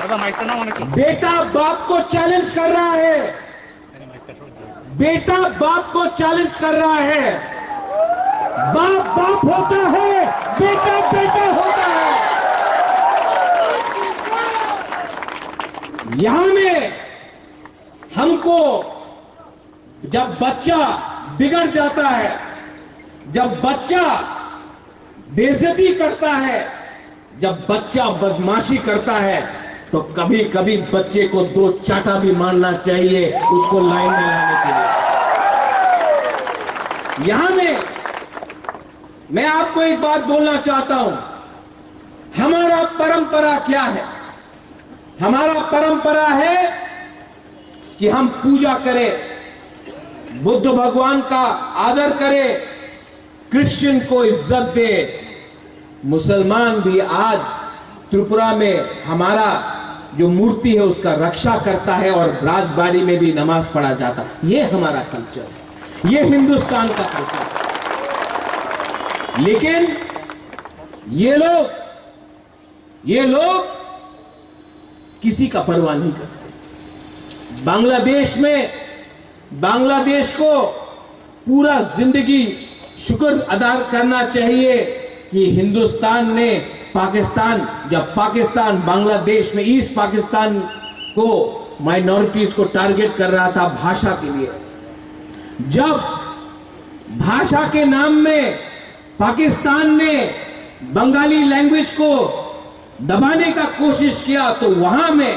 बेटा बाप को चैलेंज कर रहा है, बेटा बाप को चैलेंज कर रहा है। बाप बाप होता है, बेटा बेटा होता है। यहां में हमको जब बच्चा बिगड़ जाता है, जब बच्चा बेइज्जती करता है, जब बच्चा बदमाशी करता है, तो कभी कभी बच्चे को दो चाटा भी मारना चाहिए उसको लाइन में लाने के लिए। यहां में मैं आपको एक बात बोलना चाहता हूं, हमारा परंपरा क्या है? हमारा परंपरा है कि हम पूजा करें, बुद्ध भगवान का आदर करें, क्रिश्चियन को इज्जत दे। मुसलमान भी आज त्रिपुरा में हमारा जो मूर्ति है उसका रक्षा करता है और राजबाड़ी में भी नमाज पढ़ा जाता है। ये हमारा कल्चर है, ये हिंदुस्तान का कल्चर है। लेकिन ये लोग किसी का परवाह नहीं करते। बांग्लादेश को पूरा जिंदगी शुक्र अदा करना चाहिए कि हिंदुस्तान ने जब पाकिस्तान बांग्लादेश में ईस्ट पाकिस्तान को माइनॉरिटीज को टारगेट कर रहा था भाषा के लिए, जब भाषा के नाम में पाकिस्तान ने बंगाली लैंग्वेज को दबाने का कोशिश किया, तो वहां में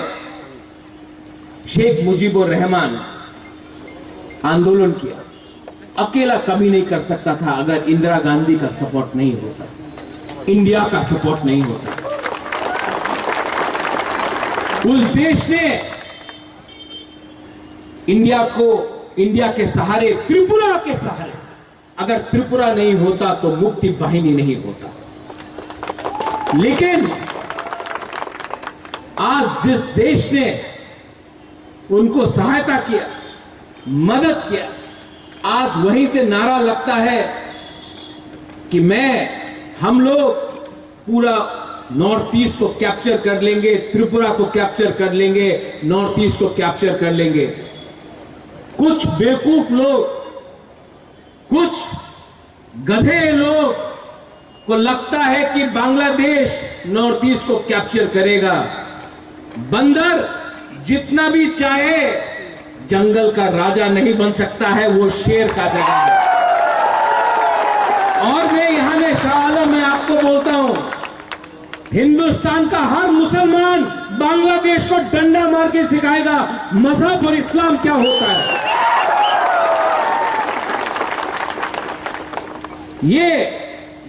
शेख मुजीबुर रहमान आंदोलन किया। अकेला कभी नहीं कर सकता था अगर इंदिरा गांधी का सपोर्ट नहीं होता, इंडिया का सपोर्ट नहीं होता। उस देश ने इंडिया के सहारे, त्रिपुरा के सहारे, अगर त्रिपुरा नहीं होता तो मुक्ति वाहिनी नहीं होता। लेकिन आज जिस देश ने उनको सहायता किया, मदद किया, आज वहीं से नारा लगता है कि हम लोग पूरा नॉर्थ ईस्ट को कैप्चर कर लेंगे, त्रिपुरा को कैप्चर कर लेंगे, नॉर्थ ईस्ट को कैप्चर कर लेंगे। कुछ बेवकूफ लोग, कुछ गधे लोग को लगता है कि बांग्लादेश नॉर्थ ईस्ट को कैप्चर करेगा। बंदर जितना भी चाहे जंगल का राजा नहीं बन सकता है, वो शेर का जगह है। और मैं यहां में शाह आलम मैं आपको बोलता हूं, हिंदुस्तान का हर मुसलमान बांग्लादेश को डंडा मार के सिखाएगा मजहब और इस्लाम क्या होता है। ये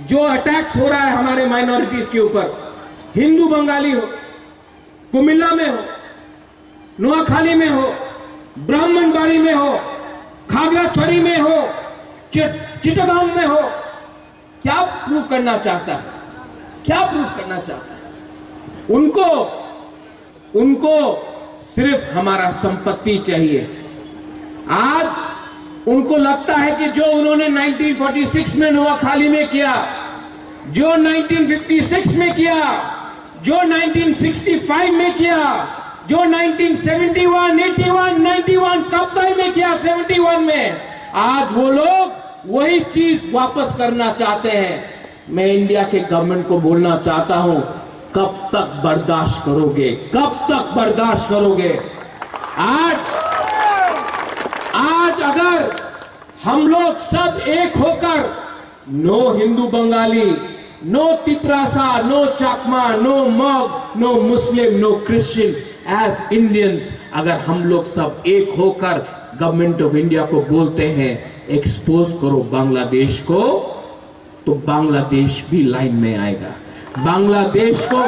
जो अटैक्स हो रहा है हमारे माइनॉरिटीज के ऊपर, हिंदू बंगाली हो, कुमिल्ला में हो, नोआखाली में हो, ब्राह्मणबाड़ी में हो, खागड़ाछड़ी में हो, चिटगांव में हो, क्या प्रूफ करना चाहता है? क्या प्रूफ करना चाहता है? उनको सिर्फ हमारा संपत्ति चाहिए। आज उनको लगता है कि जो उन्होंने 1946 में नोआखाली में किया, जो 1956 में किया, जो 1965 में किया, जो 1971, 81, 91 कब्ताई में किया, 71 में, आज वो लोग वही चीज वापस करना चाहते हैं। मैं इंडिया के गवर्नमेंट को बोलना चाहता हूं, कब तक बर्दाश्त करोगे? कब तक बर्दाश्त करोगे? आज अगर हम लोग सब एक होकर, no Hindu Bengali, no Tiprasa, no Chakma, no Mog, no Muslim, no Christian, as Indians, अगर हम लोग सब एक होकर गवर्नमेंट ऑफ इंडिया को बोलते हैं एक्सपोज करो बांग्लादेश को, तो बांग्लादेश भी लाइन में आएगा। बांग्लादेश को